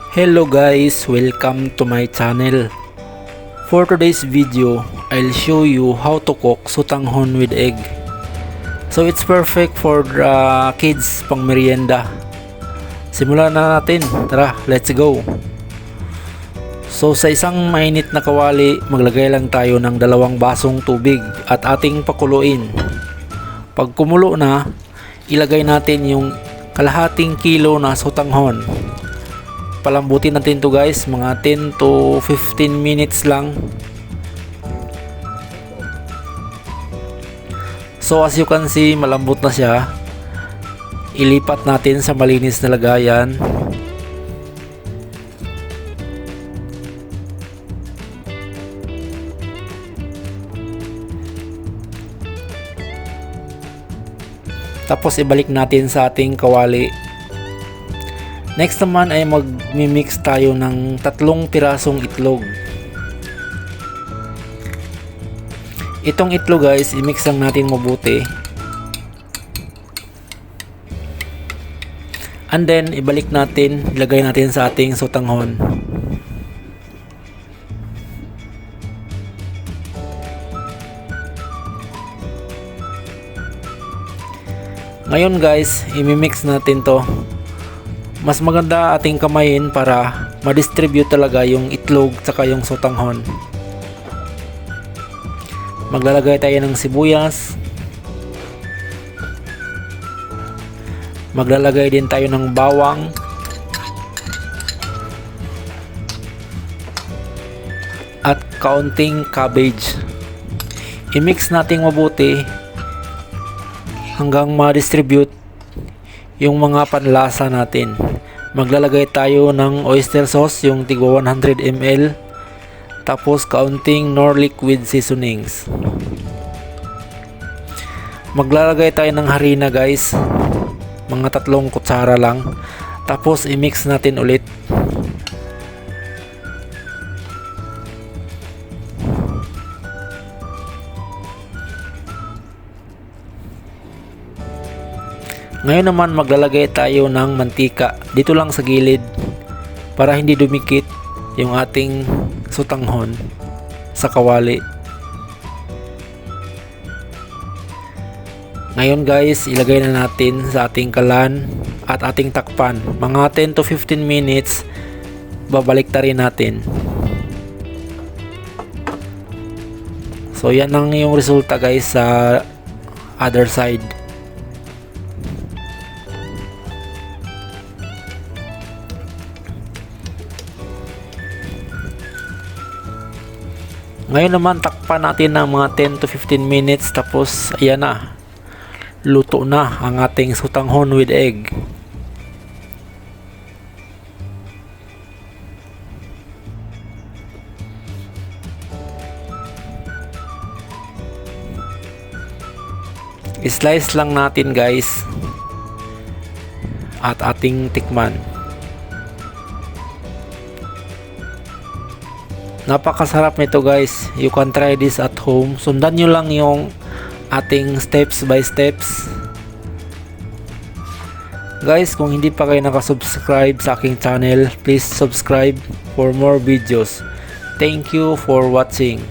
Hello guys, welcome to my channel. For today's video, I'll show you how to cook sotanghon with egg. So it's perfect for the kids pang merienda. Simulan na natin. Tara, let's go. So sa isang mainit na kawali, maglagay lang tayo ng 2 basong tubig at ating pakuluin. Pag kumulo na, ilagay natin yung kalahating kilo na sotanghon. Palambutin natin to guys, mga 10 to 15 minutes lang. So as you can see, malambot na siya. Ilipat natin sa malinis na lagayan. Tapos ibalik natin sa ating kawali. Next naman ay magmi-mix tayo ng 3 pirasong itlog. Itong itlog guys, i-mix lang natin mabuti. And then ibalik natin, ilagay natin sa ating sotanghon. Ngayon guys, i-mix natin to. Mas maganda ating kamayin para ma-distribute talaga yung itlog tsaka yung sotanghon. Maglalagay tayo ng sibuyas. Maglalagay din tayo ng bawang. At kaunting cabbage. I-mix natin mabuti hanggang ma-distribute yung mga panlasa natin. Maglalagay tayo ng oyster sauce, yung tigwa 100 ml. Tapos kaunting nor liquid seasonings. Maglalagay tayo ng harina guys, mga 3 kutsara lang. Tapos i-mix natin ulit. Ngayon naman maglalagay tayo ng mantika dito lang sa gilid para hindi dumikit yung ating sotanghon sa kawali. Ngayon guys, ilagay na natin sa ating kalan at ating takpan. Mga 10 to 15 minutes, babalik ta rin natin. So yan ang yung resulta guys sa other side. Ngayon naman takpan natin ng mga 10 to 15 minutes, tapos ayan na, luto na ang ating sotanghon with egg. I-slice lang natin guys at ating tikman. Napakasarap nito guys. You can try this at home. Sundan nyo lang yung ating steps by steps. Guys, kung hindi pa kayo nakasubscribe sa aking channel, please subscribe for more videos. Thank you for watching.